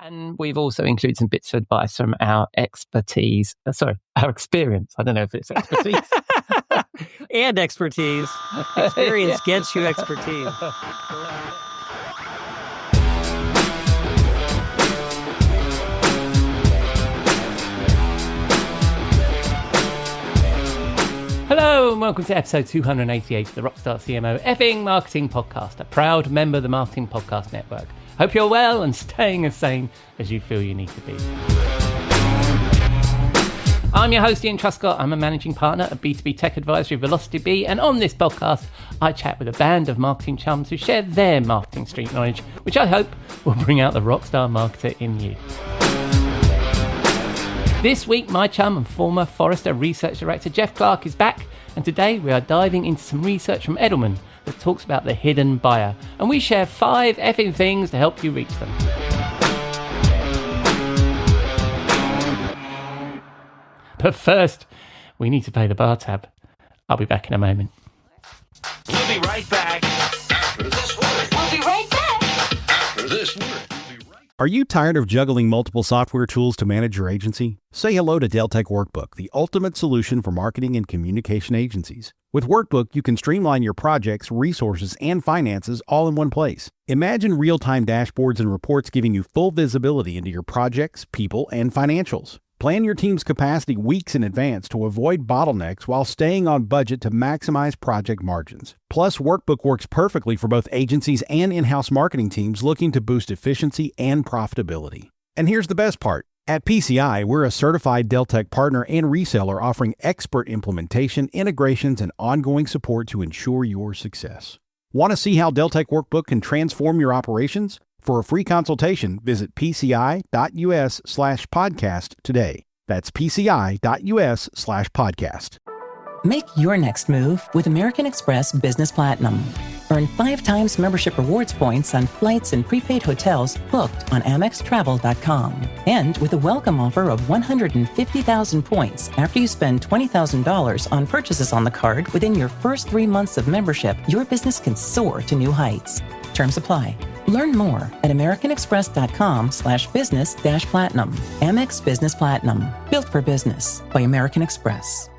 And we've also included some bits of advice from our expertise. Our experience. I don't know if it's expertise. And expertise. Experience gets you expertise. Hello and welcome to episode 288 of the Rockstar CMO effing marketing podcast, a proud member of the Marketing Podcast Network. Hope you're well and staying as sane as you feel you need to be. I'm your host, Ian Truscott. I'm a managing partner at B2B tech advisory Velocity B, and on this podcast, I chat with a band of marketing chums who share their marketing street knowledge, which I hope will bring out the rockstar marketer in you. This week, my chum and former Forrester Research Director Jeff Clark is back, and today we are diving into some research from Edelman that talks about the hidden buyer, and we share 5 effing things to help you reach them. But first, we need to pay the bar tab. I'll be back in a moment. We'll be right back after this word. We'll be right back After this word. Are you tired of juggling multiple software tools to manage your agency? Say hello to Deltek Workbook, the ultimate solution for marketing and communication agencies. With Workbook, you can streamline your projects, resources, and finances all in one place. Imagine real-time dashboards and reports giving you full visibility into your projects, people, and financials. Plan your team's capacity weeks in advance to avoid bottlenecks while staying on budget to maximize project margins. Plus, Workbook works perfectly for both agencies and in-house marketing teams looking to boost efficiency and profitability. And here's the best part. At PCI, we're a certified Deltek partner and reseller offering expert implementation, integrations, and ongoing support to ensure your success. Want to see how Deltek Workbook can transform your operations? For a free consultation, visit pci.us/podcast today. That's pci.us/podcast. Make your next move with American Express Business Platinum. Earn 5 times membership rewards points on flights and prepaid hotels booked on AmexTravel.com. And with a welcome offer of 150,000 points after you spend $20,000 on purchases on the card within your first 3 months of membership, your business can soar to new heights. Terms apply. Learn more at americanexpress.com/business-platinum. Amex Business Platinum. Built for business by American Express.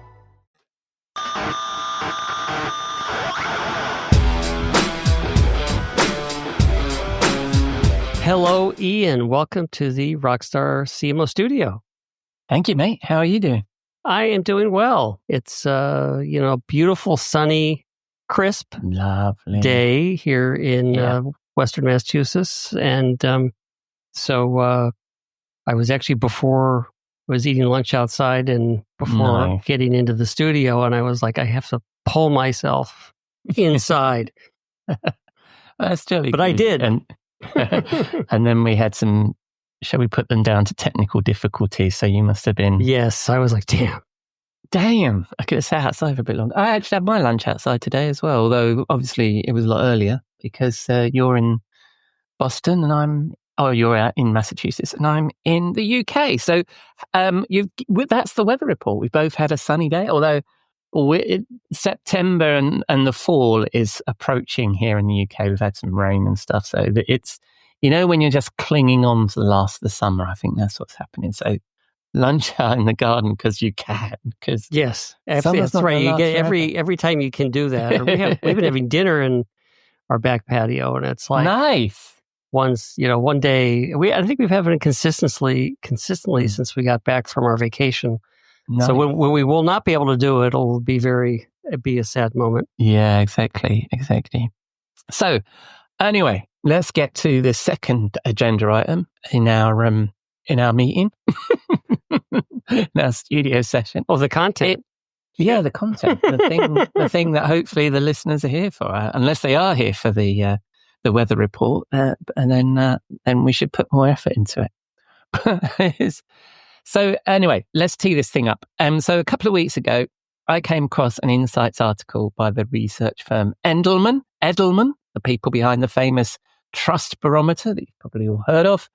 Hello, Ian. Welcome to the Rockstar CMO studio. Thank you, mate. How are you doing? I am doing well. It's beautiful, sunny, crisp Lovely day here in Western Massachusetts, and so I was actually before I was eating lunch outside, and before getting into the studio, and I was like, I have to pull myself inside. Still, but I did, and then we had some. Shall we put them down to technical difficulties? So you must have been. Yes, I was like, damn. I could have sat outside for a bit longer. I actually had my lunch outside today as well, although obviously it was a lot earlier because you're in Boston and you're out in Massachusetts and I'm in the UK. So that's the weather report. We both had a sunny day, although September and the fall is approaching here in the UK. We've had some rain and stuff. So it's, when you're just clinging on to the last of the summer, I think that's what's happening. So lunch out in the garden because you can. Yes, that's right. You get every time you can do that. Or we've been having dinner in our back patio, and it's like nice. One day I think we've had it consistently since we got back from our vacation. Nice. So when we will not be able to do it, it'll be a sad moment. Yeah, exactly. So anyway, let's get to the second agenda item in our meeting, in our studio session. Oh, the content. The content, the thing that hopefully the listeners are here for, unless they are here for the weather report, and then we should put more effort into it. So anyway, let's tee this thing up. So a couple of weeks ago, I came across an Insights article by the research firm Edelman, the people behind the famous Trust Barometer that you've probably all heard of,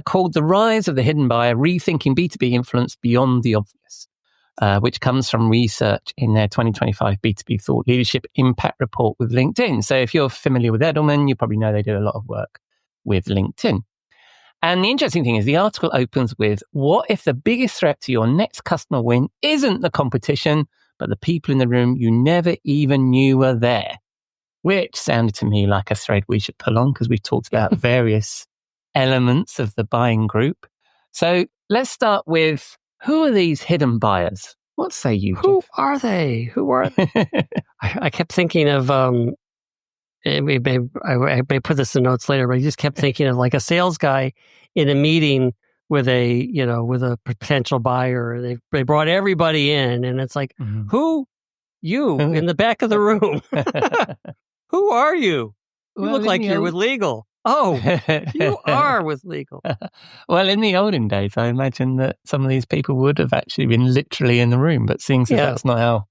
called The Rise of the Hidden Buyer, Rethinking B2B Influence Beyond the Obvious, which comes from research in their 2025 B2B Thought Leadership Impact Report with LinkedIn. So if you're familiar with Edelman, you probably know they do a lot of work with LinkedIn. And the interesting thing is the article opens with, what if the biggest threat to your next customer win isn't the competition, but the people in the room you never even knew were there? Which sounded to me like a thread we should pull on, because we've talked about various elements of the buying group. So let's start with, who are these hidden buyers? What say you, Who Jeff? are they? Who are they? I kept thinking of, I may put this in notes later, but I just kept thinking of like a sales guy in a meeting with a potential buyer. They brought everybody in, and it's like, who? You in the back of the room. Who are you? You look like you're with legal. Oh, you are with legal. Well, in the olden days, I imagine that some of these people would have actually been literally in the room, but seeing as that's not how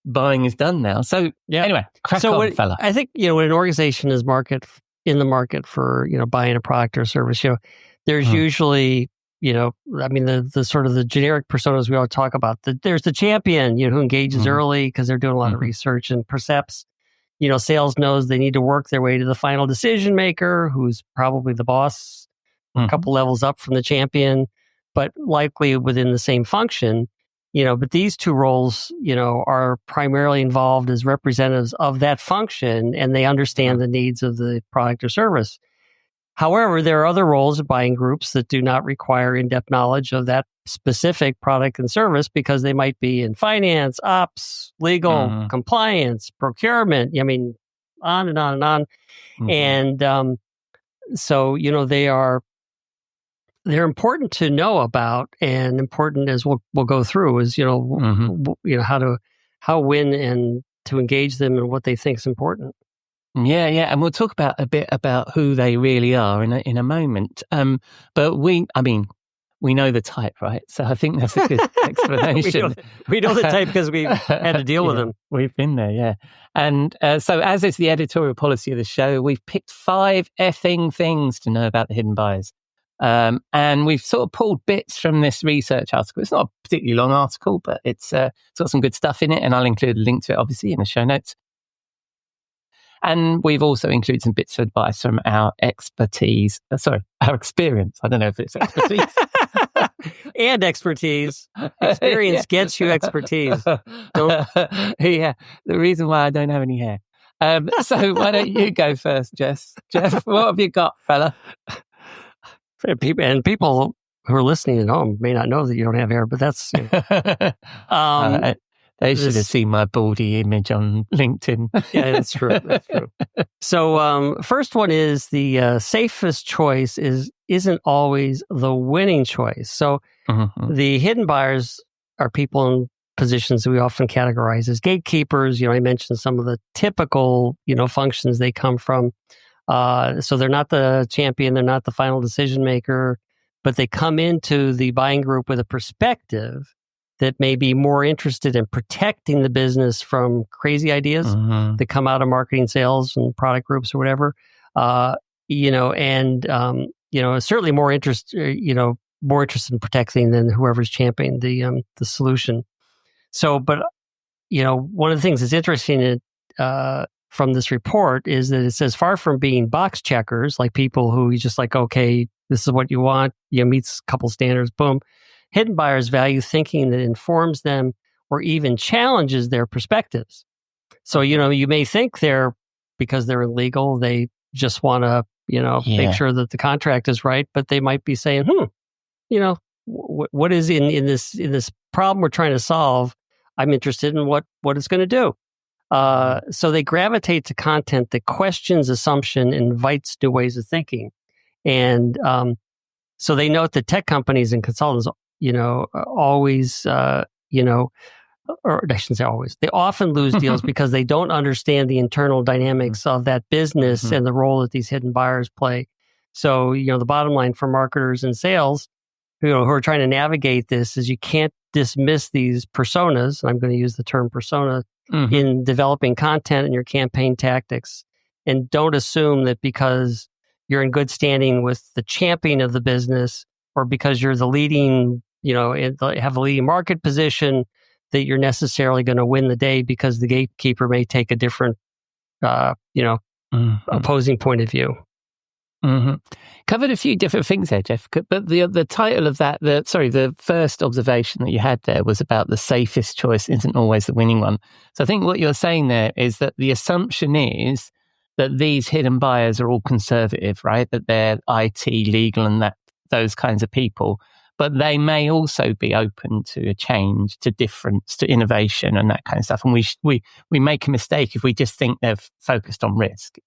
buying is done now. So anyway, crack on, fella. I think, when an organization is in the market for, buying a product or service, there's usually, the sort of the generic personas we all talk about. There's the champion, who engages early because they're doing a lot of research and percepts. Sales knows they need to work their way to the final decision maker, who's probably the boss, a couple levels up from the champion, but likely within the same function. But these two roles, are primarily involved as representatives of that function, and they understand the needs of the product or service. However, there are other roles of buying groups that do not require in-depth knowledge of that specific product and service, because they might be in finance, ops, legal, compliance, procurement. I mean, on and on and on. And so, they're important to know about, and important, as we'll go through, is how when and to engage them and what they think is important. Yeah, and we'll talk a bit about who they really are in a moment. But we know the type, right? So I think that's a good explanation. we know the type because we've had to deal with them. We've been there, yeah. And so, as is the editorial policy of the show, we've picked 5 effing things to know about the hidden buyers. And we've sort of pulled bits from this research article. It's not a particularly long article, but it's got some good stuff in it, and I'll include a link to it, obviously, in the show notes. And we've also included some bits of advice from our experience. I don't know if it's expertise. And expertise. Experience gets you expertise. The reason why I don't have any hair. So why don't you go first, Jess? Jeff, what have you got, fella? People who are listening at home may not know that you don't have hair, but that's... They should have seen my baldy image on LinkedIn. Yeah, that's true. So, first one is the safest choice isn't always the winning choice. So, the hidden buyers are people in positions that we often categorize as gatekeepers. I mentioned some of the typical, functions they come from. So they're not the champion, they're not the final decision maker, but they come into the buying group with a perspective that may be more interested in protecting the business from crazy ideas that come out of marketing, sales, and product groups or whatever. Certainly more interested in protecting than whoever's championing the solution. So, but one of the things that's interesting from this report is that it says, far from being box checkers, like people who you just like, okay, this is what you want, meets a couple standards, boom. Hidden buyers value thinking that informs them or even challenges their perspectives. So, you may think because they're illegal, they just want to, make sure that the contract is right, but they might be saying, what is in this problem we're trying to solve? I'm interested in what it's going to do. So they gravitate to content that questions assumption and invites new ways of thinking. And so they note that tech companies and consultants, always, or I shouldn't say always, they often lose deals because they don't understand the internal dynamics of that business and the role that these hidden buyers play. So, the bottom line for marketers and sales, who are trying to navigate this, is you can't dismiss these personas, and I'm going to use the term persona, in developing content and your campaign tactics. And don't assume that because you're in good standing with the champion of the business, or because you're the leading, have a leading market position, that you're necessarily going to win the day, because the gatekeeper may take a different, opposing point of view. Mm-hmm. Covered a few different things there, Jeff. But the title of that, the first observation that you had there was about the safest choice isn't always the winning one. So I think what you're saying there is that the assumption is that these hidden buyers are all conservative, right? That they're IT, legal, and those kinds of people. But they may also be open to a change, to difference, to innovation, and that kind of stuff. And we make a mistake if we just think they're focused on risk.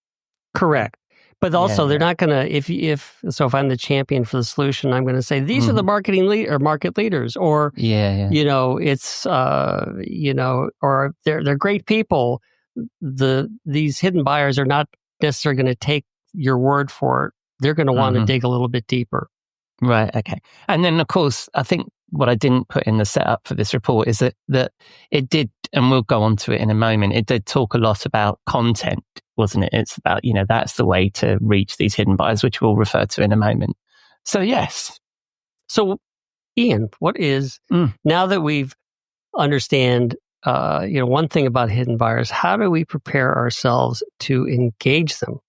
Correct. But also, they're not going to. If I'm the champion for the solution, I'm going to say these are the market leaders, or it's or they're great people. These hidden buyers are not necessarily going to take your word for it. They're going to want to dig a little bit deeper. Right. Okay. And then, of course, I think what I didn't put in the setup for this report is that it did, and we'll go on to it in a moment, it did talk a lot about content, wasn't it? It's about, that's the way to reach these hidden buyers, which we'll refer to in a moment. So, yes. So, Ian, what is, now that we've understand, one thing about hidden buyers, how do we prepare ourselves to engage them?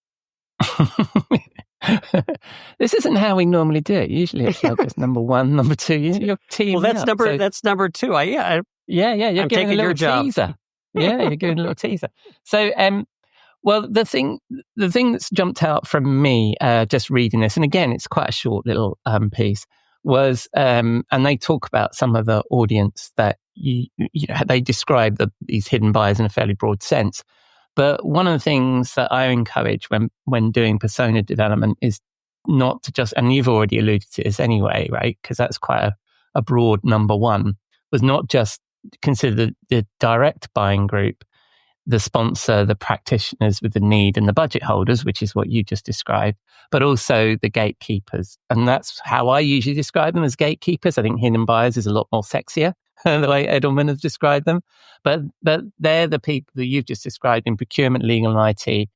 This isn't how we normally do it. Usually it's just number one, number two. You're teaming that's up. That's number two. You're I'm taking your job. Teaser. You're giving a little teaser. So, well, the thing that's jumped out from me just reading this, and again, it's quite a short little piece, was, and they talk about some of the audience that they describe these hidden buyers in a fairly broad sense. But one of the things that I encourage when doing persona development is not to just, and you've already alluded to this anyway, right? Because that's quite a broad number one, was not just consider the direct buying group, the sponsor, the practitioners with the need, and the budget holders, which is what you just described, but also the gatekeepers. And that's how I usually describe them, as gatekeepers. I think hidden buyers is a lot more sexier, the way Edelman has described them. But they're the people that you've just described in procurement, legal, and IT.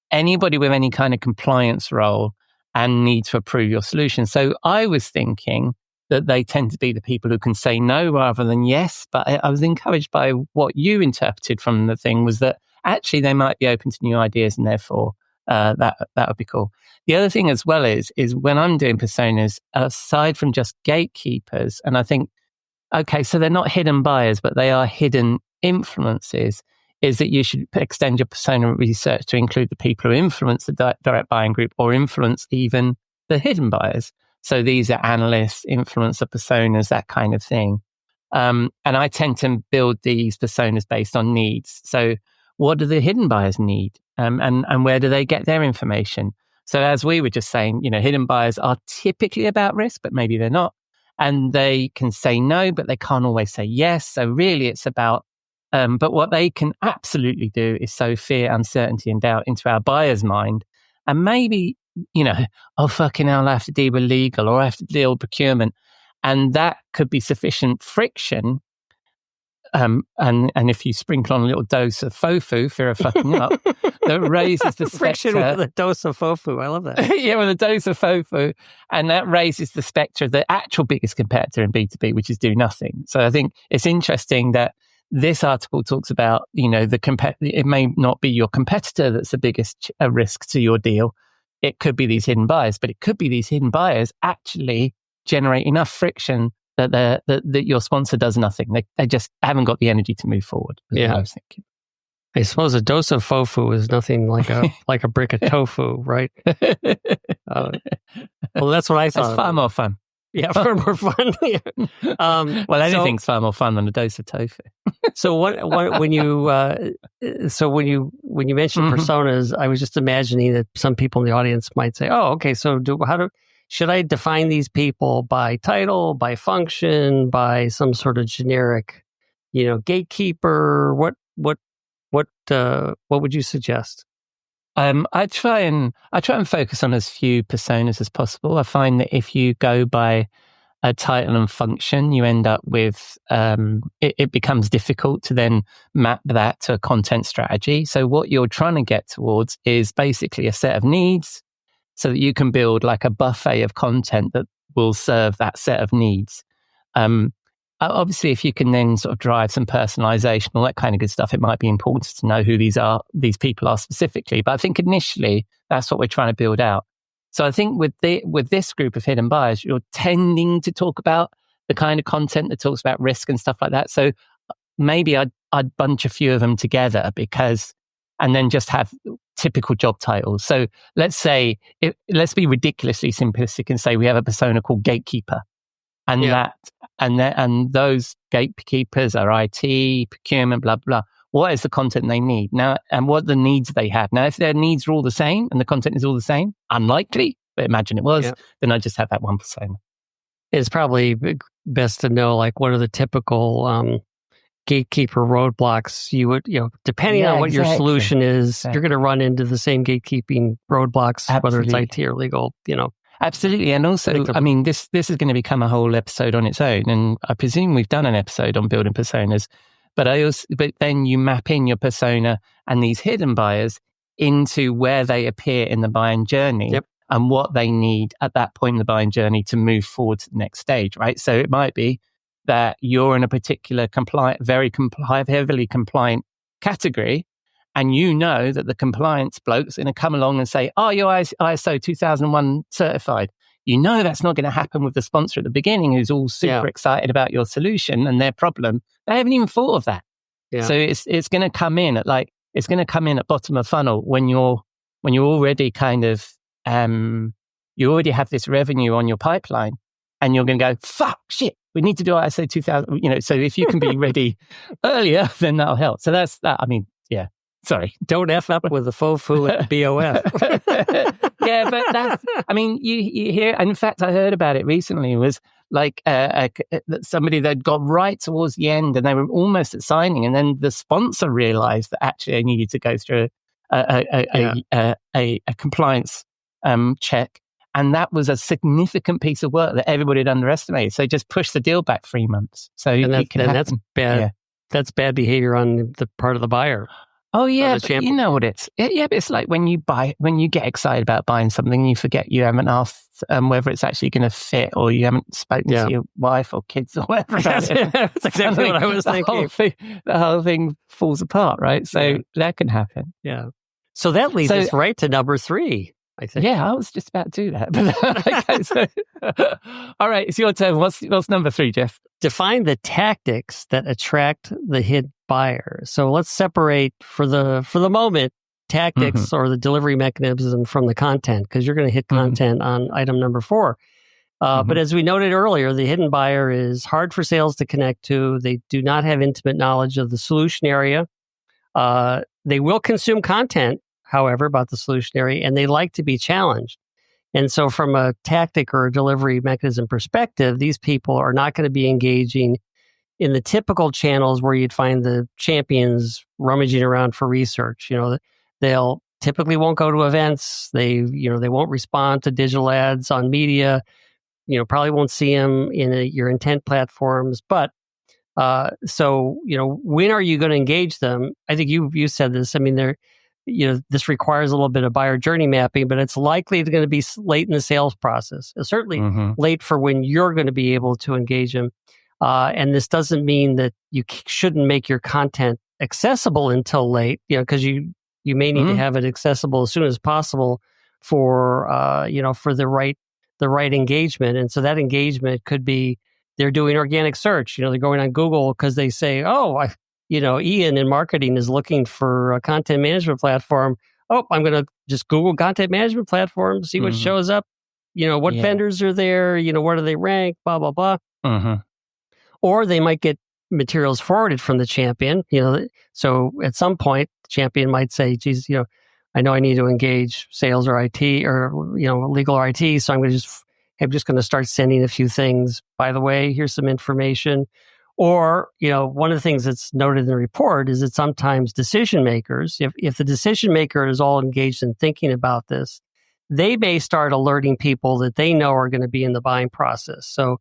Anybody with any kind of compliance role and need to approve your solution. So I was thinking that they tend to be the people who can say no rather than yes. But I was encouraged by what you interpreted from the thing, was that actually they might be open to new ideas, and therefore that would be cool. The other thing as well is when I'm doing personas, aside from just gatekeepers, and I think, okay, so they're not hidden buyers, but they are hidden influences, is that you should extend your persona research to include the people who influence the direct buying group or influence even the hidden buyers. So these are analysts, influencer personas, that kind of thing. And I tend to build these personas based on needs. So what do the hidden buyers need? And where do they get their information? So as we were just saying, hidden buyers are typically about risk, but maybe they're not. And they can say no, but they can't always say yes. So really it's about, but what they can absolutely do is sow fear, uncertainty, and doubt into our buyer's mind. And maybe, oh, fucking hell, I have to deal with legal, or I have to deal with procurement. And that could be sufficient friction. And if you sprinkle on a little dose of fofu, fear of fucking up, that raises the friction spectre. with a dose of fofu. I love that. With a dose of fofu, and that raises the spectre of the actual biggest competitor in B2B, which is do nothing. So I think it's interesting that this article talks about, it may not be your competitor that's the biggest risk to your deal. It could be these hidden buyers, but it could be these hidden buyers actually generate enough friction that your sponsor does nothing. They just haven't got the energy to move forward. Yeah, I was thinking. I suppose a dose of fofu is nothing like a brick of tofu, right? Well, that's what I thought. It's far more fun. Yeah, far more fun. Well, anything's far more fun than a dose of tofu. So when you mentioned personas, I was just imagining that some people in the audience might say, "Oh, okay. So should I define these people by title, by function, by some sort of generic, gatekeeper? What would you suggest?" I try and focus on as few personas as possible. I find that if you go by a title and function, you end up with it becomes difficult to then map that to a content strategy. So what you're trying to get towards is basically a set of needs, so that you can build like a buffet of content that will serve that set of needs. Obviously, if you can then sort of drive some personalization, all that kind of good stuff, it might be important to know who these people are specifically. But I think initially, that's what we're trying to build out. So I think with this group of hidden buyers, you're tending to talk about the kind of content that talks about risk and stuff like that. So maybe I'd bunch a few of them together and then just have typical job titles. So let's say, let's be ridiculously simplistic and say we have a persona called gatekeeper. And those gatekeepers are IT, procurement, blah, blah. What is the content they need now, and what are the needs they have? Now, if their needs are all the same and the content is all the same, unlikely, but imagine it was, then I just have that one persona. It's probably best to know, like, what are the typical gatekeeper roadblocks you would, depending on what your solution is, you're going to run into the same gatekeeping roadblocks, whether it's IT or legal, Absolutely. And also, I mean, this is going to become a whole episode on its own. And I presume we've done an episode on building personas. But then you map in your persona and these hidden buyers into where they appear in the buying journey and what they need at that point in the buying journey to move forward to the next stage, right? So it might be that you're in a particular heavily compliant category, and you know that the compliance bloke's going to come along and say, "Oh, you're ISO 2001 certified." You know that's not going to happen with the sponsor at the beginning who's all super excited about your solution and their problem. They haven't even thought of that. Yeah. So it's going to come in at bottom of funnel when you're already kind of you already have this revenue on your pipeline, and you're going to go, "Fuck, shit, we need to do ISO 2000." So if you can be ready earlier, then that'll help. So that's that. I mean, yeah. Sorry. Don't F up with the FOFU at BOF. Yeah, but that's, I mean, you hear, in fact, I heard about it recently. It was like somebody that got right towards the end and they were almost at signing. And then the sponsor realized that actually they needed to go through a compliance check. And that was a significant piece of work that everybody had underestimated. So just push the deal back 3 months. So that's bad. Yeah. That's bad behavior on the part of the buyer. Oh yeah, but you know what it's. Yeah, but it's like when you get excited about buying something, and you forget you haven't asked whether it's actually going to fit, or you haven't spoken to your wife or kids or whatever. That's exactly what I was thinking. The whole thing falls apart, right? So that can happen. Yeah. So that leads us right to number 3. I think. Yeah, I was just about to do that. All right, it's your turn. What's number 3, Jeff? Define the tactics that attract the hidden buyer. So let's separate for the moment tactics or the delivery mechanism from the content, because you're going to hit content on item number 4. But as we noted earlier, the hidden buyer is hard for sales to connect to. They do not have intimate knowledge of the solution area. They will consume content, however, about the solution area, and they like to be challenged. And so from a tactic or a delivery mechanism perspective, these people are not going to be engaging in the typical channels where you'd find the champions rummaging around for research. They'll typically won't go to events. They won't respond to digital ads on media. Probably won't see them in your intent platforms. But when are you going to engage them? I think you said this. I mean, this requires a little bit of buyer journey mapping, but it's likely going to be late in the sales process. It's certainly late for when you're going to be able to engage them. And this doesn't mean that you shouldn't make your content accessible until late, because you may need to have it accessible as soon as possible for the right engagement. And so that engagement could be they're doing organic search. They're going on Google because they say, Ian in marketing is looking for a content management platform. Oh, I'm going to just Google content management platform, see what shows up. What vendors are there? Where do they rank? Blah, blah, blah. Or they might get materials forwarded from the champion. So at some point, the champion might say, geez, I know I need to engage sales or IT or, legal or IT. So I'm just going to start sending a few things. By the way, here's some information. Or, one of the things that's noted in the report is that sometimes decision makers, if the decision maker is all engaged in thinking about this, they may start alerting people that they know are going to be in the buying process. So,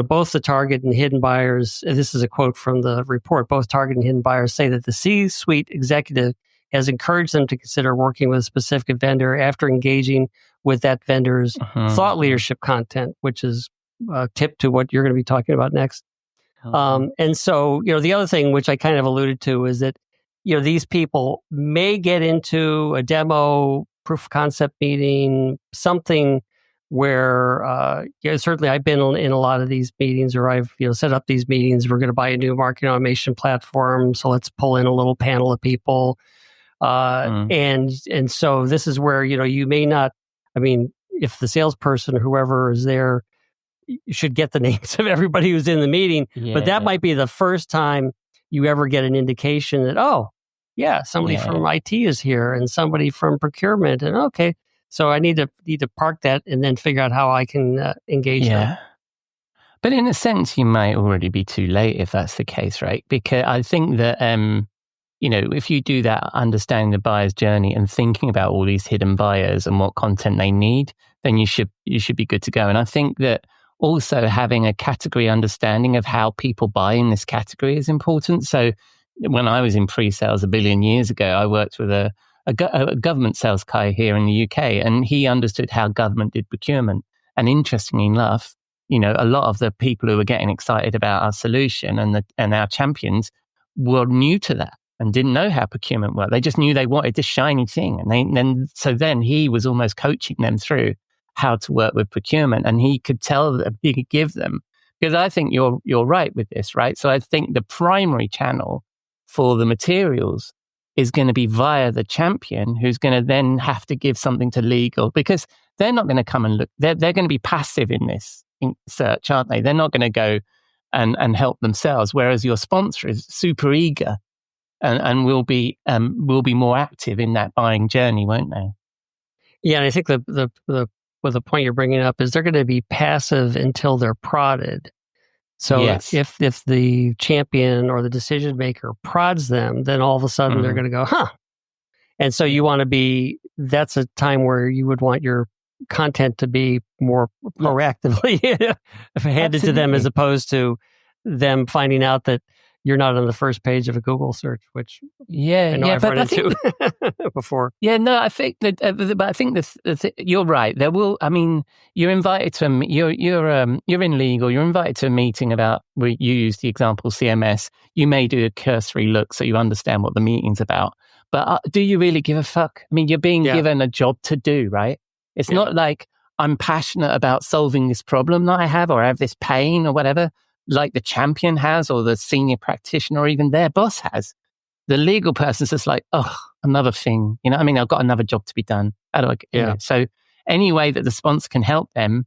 both the target and hidden buyers, this is a quote from the report, both target and hidden buyers say that the C-suite executive has encouraged them to consider working with a specific vendor after engaging with that vendor's thought leadership content, which is a tip to what you're going to be talking about next. And so, the other thing, which I kind of alluded to, is that, these people may get into a demo proof of concept meeting, something where certainly I've been in a lot of these meetings, or I've set up these meetings. We're going to buy a new marketing automation platform, so let's pull in a little panel of people, and so this is where you may not. I mean, if the salesperson or whoever is there should get the names of everybody who's in the meeting, but that might be the first time you ever get an indication that somebody from IT is here and somebody from procurement, and okay. So I need to park that and then figure out how I can engage them. But in a sense, you might already be too late if that's the case, right? Because I think that, if you do that, understanding the buyer's journey and thinking about all these hidden buyers and what content they need, then you should be good to go. And I think that also having a category understanding of how people buy in this category is important. So when I was in pre-sales a billion years ago, I worked with a government sales guy here in the UK, and he understood how government did procurement. And interestingly enough, a lot of the people who were getting excited about our solution and our champions were new to that and didn't know how procurement worked. They just knew they wanted this shiny thing, and then he was almost coaching them through how to work with procurement, and he could he could give them, because I think you're right with this, right? So I think the primary channel for the materials is going to be via the champion, who's going to then have to give something to legal, because they're not going to come and look. They're going to be passive in this search, aren't they? They're not going to go and help themselves. Whereas your sponsor is super eager and will be more active in that buying journey, won't they? Yeah, and I think the point you're bringing up is they're going to be passive until they're prodded. So if the champion or the decision maker prods them, then all of a sudden they're going to go, huh. And so you want to be, that's a time where you would want your content to be more proactively handed to them, as opposed to them finding out that you're not on the first page of a Google search, which I've run into before. Yeah, no, I think that, but I think you're right. There will. I mean, you're invited to. You're in legal. You're invited to a meeting about. You use the example CMS. You may do a cursory look so you understand what the meeting's about. But do you really give a fuck? I mean, you're being given a job to do, right? It's not like I'm passionate about solving this problem that I have, or I have this pain or whatever, like the champion has, or the senior practitioner, or even their boss has. The legal person's just like, oh, another thing. I mean, I've got another job to be done. How do I So any way that the sponsor can help them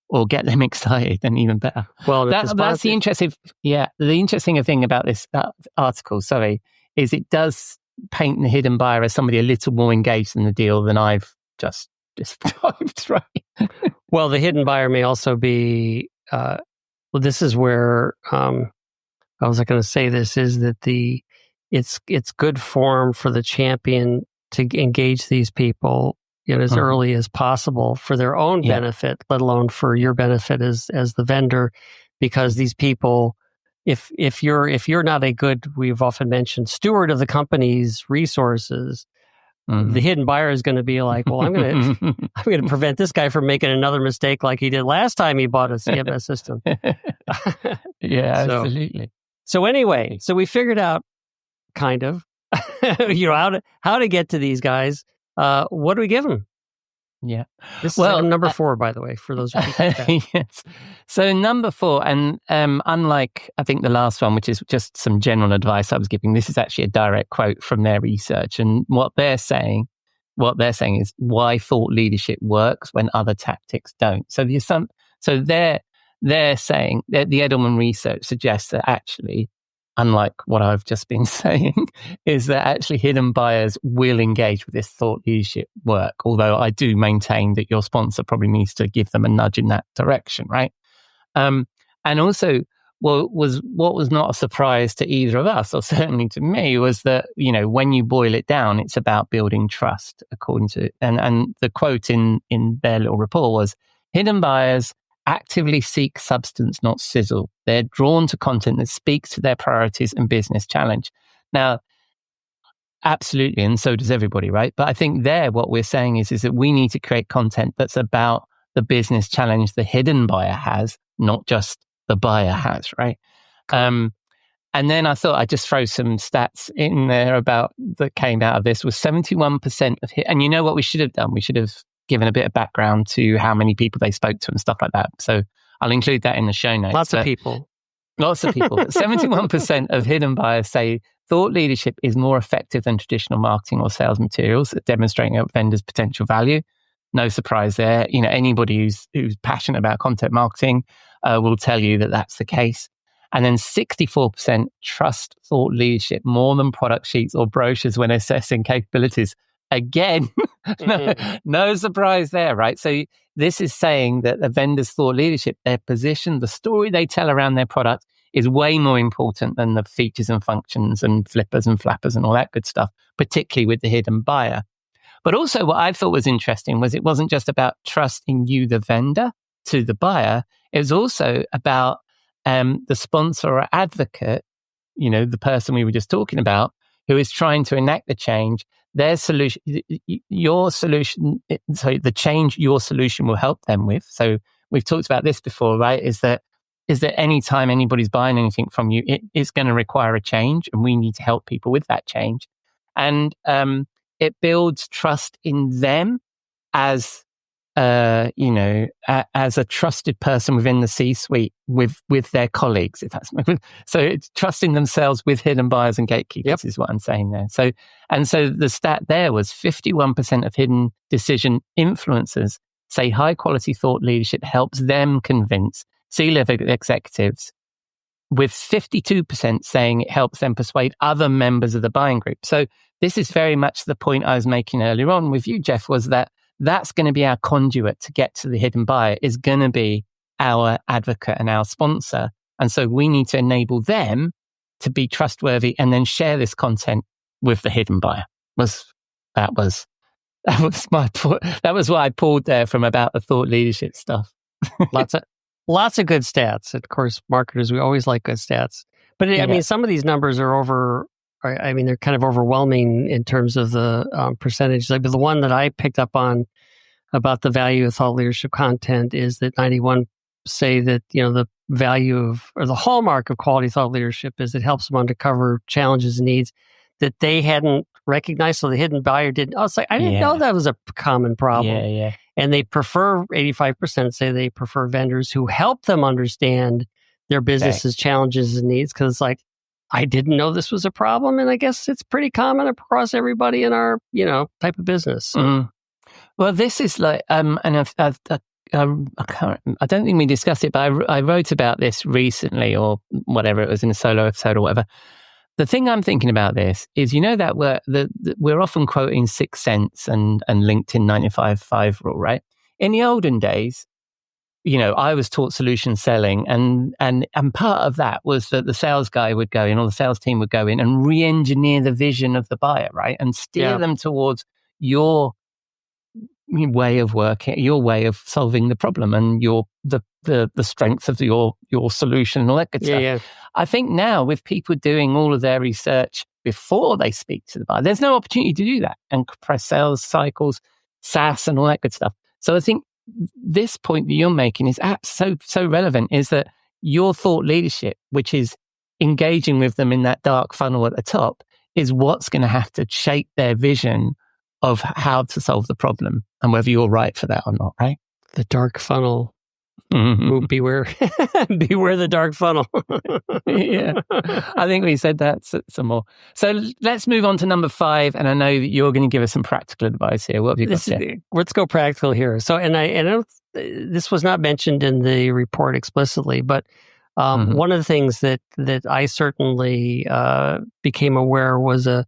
or get them excited, then even better. Well, that's the interesting. Yeah, the interesting thing about this article, is it does paint the hidden buyer as somebody a little more engaged in the deal than I've just described, right? Well, the hidden buyer may also be. This is where I was going to say this is that it's good form for the champion to engage these people as early as possible for their own benefit, let alone for your benefit as the vendor, because these people, if you're not a good, we've often mentioned, steward of the company's resources, the hidden buyer is going to be like, well, I'm going to prevent this guy from making another mistake like he did last time he bought a CMS system. Absolutely. So anyway, we figured out kind of, how to get to these guys. What do we give them? Yeah. This is number 4, by the way, for those who yes. So number 4, and unlike, I think, the last one, which is just some general advice I was giving, this is actually a direct quote from their research. And what they're saying is why thought leadership works when other tactics don't. So they're saying that the Edelman research suggests that actually, unlike what I've just been saying, is that actually hidden buyers will engage with this thought leadership work. Although I do maintain that your sponsor probably needs to give them a nudge in that direction, right? And also, what was not a surprise to either of us, or certainly to me, was that, when you boil it down, it's about building trust, according to, and the quote in their little report was, hidden buyers actively seek substance, not sizzle. They're drawn to content that speaks to their priorities and business challenge. Now, absolutely, and so does everybody, right? But I think what we're saying is that we need to create content that's about the business challenge the hidden buyer has, not just the buyer has, right? And then I thought I'd just throw some stats in there about that came out of this was 71% of hit. And you know what we should have done? We should have given a bit of background to how many people they spoke to and stuff like that. So I'll include that in the show notes. Lots of people. 71% of hidden buyers say thought leadership is more effective than traditional marketing or sales materials at demonstrating a vendor's potential value. No surprise there. You know, anybody who's passionate about content marketing will tell you that that's the case. And then 64% trust thought leadership more than product sheets or brochures when assessing capabilities. Again, no surprise there, right? So this is saying that the vendor's thought leadership, their position, the story they tell around their product is way more important than the features and functions and flippers and flappers and all that good stuff, particularly with the hidden buyer. But also what I thought was interesting was it wasn't just about trusting you, the vendor, to the buyer. It was also about the sponsor or advocate, you know, the person we were just talking about, who is trying to enact the change. Their solution, your solution, so the change your solution will help them with. So we've talked about this before, right? Is that any time anybody's buying anything from you, it's going to require a change, and we need to help people with that change. And it builds trust in them as as a trusted person within the C-suite with their colleagues, if that's so. It's trusting themselves with hidden buyers and gatekeepers is what I'm saying there. So the stat there was 51% of hidden decision influencers say high quality thought leadership helps them convince C-level executives, with 52% saying it helps them persuade other members of the buying group. So this is very much the point I was making earlier on with you, Jeff, was that that's going to be our conduit to get to the hidden buyer, is going to be our advocate and our sponsor. And so we need to enable them to be trustworthy and then share this content with the hidden buyer. That was what I pulled there from about the thought leadership stuff. Lots of good stats. Of course, marketers, we always like good stats. But I mean, some of these numbers are they're kind of overwhelming in terms of the percentage. Like the one that I picked up on about the value of thought leadership content is that 91 say that, the value of, or the hallmark of quality thought leadership is it helps them uncover challenges and needs that they hadn't recognized. So the hidden buyer didn't. I was like, I didn't know that was a common problem. Yeah. And they prefer, 85% say they prefer vendors who help them understand their business's challenges and needs. Because it's like, I didn't know this was a problem, and I guess it's pretty common across everybody in our, type of business. So. Well, this is like, and I don't think we discussed it, but I wrote about this recently, or whatever, it was in a solo episode or whatever. The thing I'm thinking about this is, that we're often quoting 6 Sense and LinkedIn 95/5 rule, right? In the olden days, I was taught solution selling, and part of that was that the sales guy would go in, or the sales team would go in and re-engineer the vision of the buyer, right? And steer them towards your way of working, your way of solving the problem, and the strength of your solution and all that good stuff. Yeah. I think now, with people doing all of their research before they speak to the buyer, there's no opportunity to do that and compress sales cycles, SaaS and all that good stuff. So I think this point that you're making is so relevant, is that your thought leadership, which is engaging with them in that dark funnel at the top, is what's going to have to shape their vision of how to solve the problem, and whether you're right for that or not, right? The dark funnel. Ooh, beware the dark funnel. Yeah, I think we said that some more. So let's move on to number 5, and I know that you're going to give us some practical advice here. What have you got there? Let's go practical here. So, and I don't, this was not mentioned in the report explicitly, but one of the things that I certainly became aware was a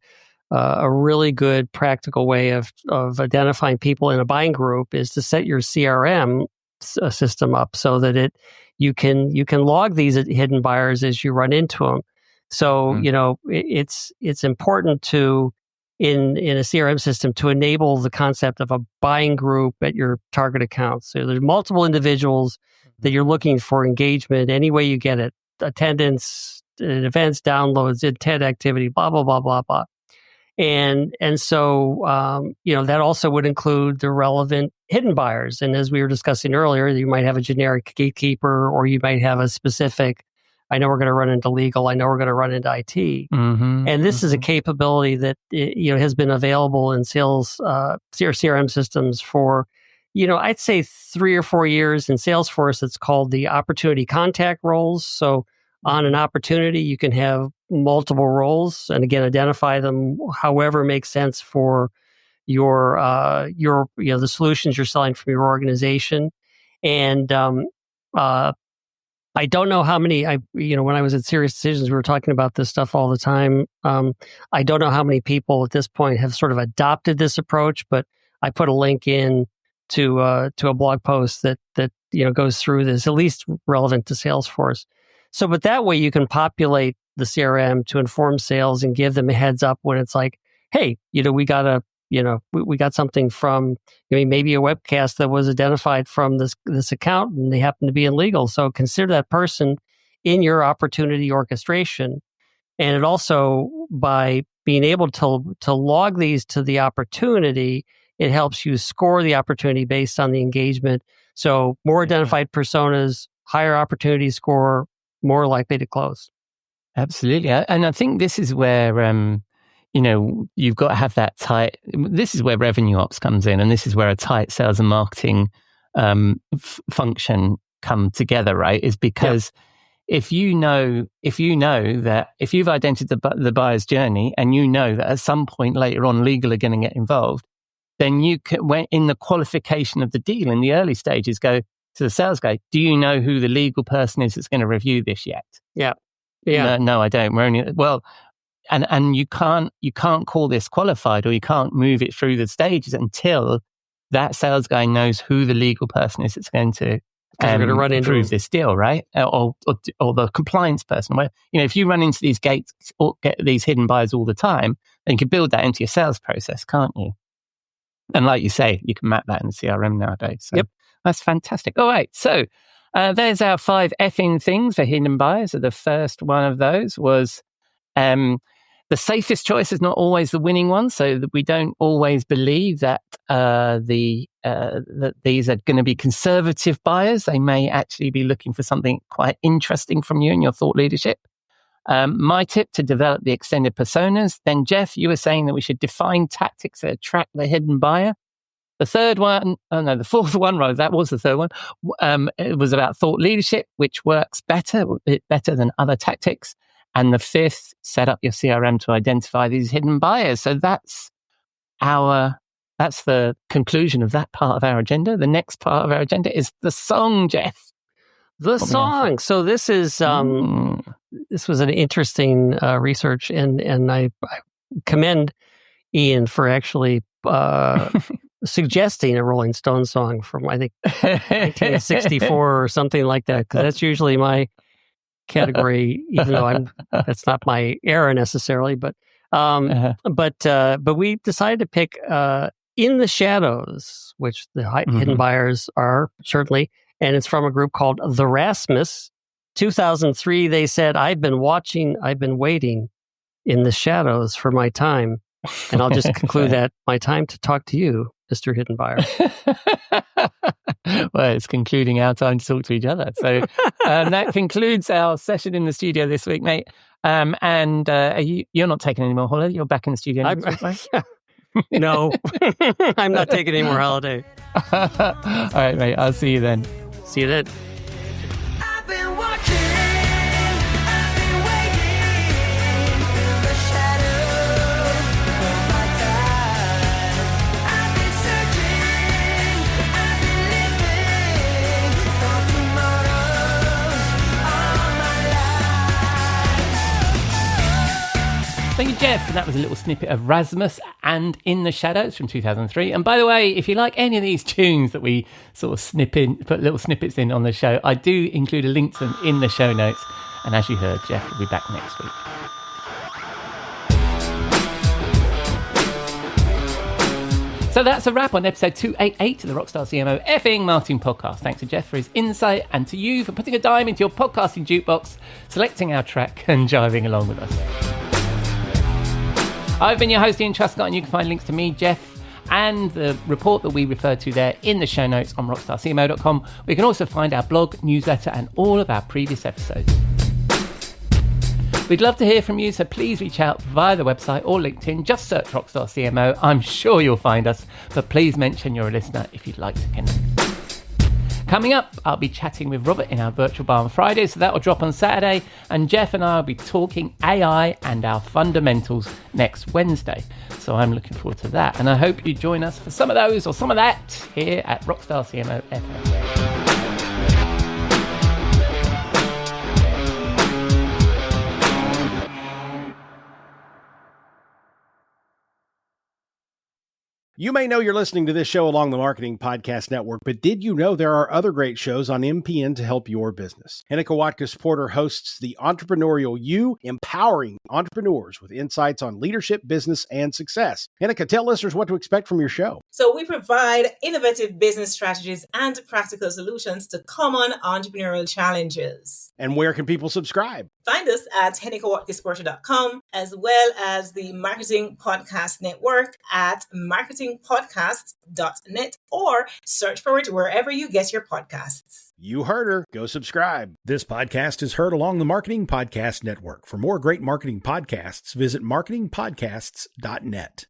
really good practical way of identifying people in a buying group is to set your CRM system up so that you can log these hidden buyers as you run into them. So it's important to in a CRM system to enable the concept of a buying group at your target accounts. So there's multiple individuals that you're looking for engagement any way you get it: attendance, events, downloads, intent, activity, blah blah blah blah blah. And so, that also would include the relevant hidden buyers. And as we were discussing earlier, you might have a generic gatekeeper, or you might have a specific I know we're going to run into legal. I know we're going to run into IT. Mm-hmm. And this is a capability that has been available in sales CRM systems for, I'd say 3 or 4 years. In Salesforce, it's called the opportunity contact roles. So on an opportunity, you can have multiple roles, and again, identify them however makes sense for your the solutions you're selling from your organization. And I don't know how many, when I was at Serious Decisions, we were talking about this stuff all the time. I don't know how many people at this point have sort of adopted this approach, but I put a link in to a blog post that goes through this, at least relevant to Salesforce. So, but that way you can populate the CRM to inform sales and give them a heads up when it's like, hey, we got something from maybe a webcast that was identified from this account, and they happen to be in legal. So consider that person in your opportunity orchestration. And it also, by being able to log these to the opportunity, it helps you score the opportunity based on the engagement. So more identified personas, higher opportunity score, more likely to close. Absolutely. And I think this is where you've got to have that tight. This is where revenue ops comes in, and this is where a tight sales and marketing function come together, right? Is because if you know that if you've identified the buyer's journey, and that at some point later on legal are going to get involved, then you can, when in the qualification of the deal in the early stages, go to the sales guy. Do you know who the legal person is that's going to review this yet? Yeah. No, I don't. We're only And you can't call this qualified, or you can't move it through the stages until that sales guy knows who the legal person is that's going to approve this deal, right? Or the compliance person. Where if you run into these gates or get these hidden buyers all the time, then you can build that into your sales process, can't you? And like you say, you can map that in the CRM nowadays. So that's fantastic. All right, so there's our 5 effing things for hidden buyers. So the first one of those was the safest choice is not always the winning one, so that we don't always believe that that these are going to be conservative buyers. They may actually be looking for something quite interesting from you and your thought leadership. My tip to develop the extended personas. Then, Jeff, you were saying that we should define tactics that attract the hidden buyer. The fourth one, rather, that was the third one. It was about thought leadership, which works better than other tactics. And the 5th, set up your CRM to identify these hidden buyers. So that's the conclusion of that part of our agenda. The next part of our agenda is the song, Jeff. The song. So this is this was an interesting research, and I commend Ian for actually suggesting a Rolling Stones song from, I think, 1964 or something like that, because that's usually my category, even though that's not my era necessarily, but we decided to pick In the Shadows, which the hidden buyers are certainly, and it's from a group called The Rasmus. 2003, they said, I've been waiting in the shadows for my time. And I'll just conclude that my time to talk to you, Mr. Hidden Buyer. Well, it's concluding our time to talk to each other. So that concludes our session in the studio this week, mate. And you're not taking any more holiday? You're back in the studio next week, right? No, I'm not taking any more holiday. All right, mate. I'll see you then. See you then. Thank you, Jeff. And that was a little snippet of Rasmus and In the Shadows from 2003. And by the way, if you like any of these tunes that we sort of put little snippets in on the show, I do include a link to them in the show notes. And as you heard, Jeff will be back next week. So that's a wrap on episode 288 of the Rockstar CMO effing marketing podcast. Thanks to Jeff for his insight, and to you for putting a dime into your podcasting jukebox, selecting our track and jiving along with us. I've been your host, Ian Truscott, and you can find links to me, Jeff, and the report that we referred to there in the show notes on rockstarcmo.com. We can also find our blog, newsletter, and all of our previous episodes. We'd love to hear from you, so please reach out via the website or LinkedIn. Just search Rockstar CMO. I'm sure you'll find us, but please mention you're a listener if you'd like to connect. Coming up, I'll be chatting with Robert in our virtual bar on Friday, so that will drop on Saturday, and Jeff and I will be talking AI and our fundamentals next Wednesday. So I'm looking forward to that, and I hope you join us for some of those or some of that here at Rockstar CMO FM. You may know you're listening to this show along the Marketing Podcast Network, but did you know there are other great shows on MPN to help your business? Hennika Watkins-Porter hosts The Entrepreneurial You, empowering entrepreneurs with insights on leadership, business, and success. Hennika, tell listeners what to expect from your show. So we provide innovative business strategies and practical solutions to common entrepreneurial challenges. And where can people subscribe? Find us at hennikawatkinsporter.com, as well as the Marketing Podcast Network at marketingpodcasts.net, or search for it wherever you get your podcasts. You heard her. Go subscribe. This podcast is heard along the Marketing Podcast Network. For more great marketing podcasts, visit marketingpodcasts.net.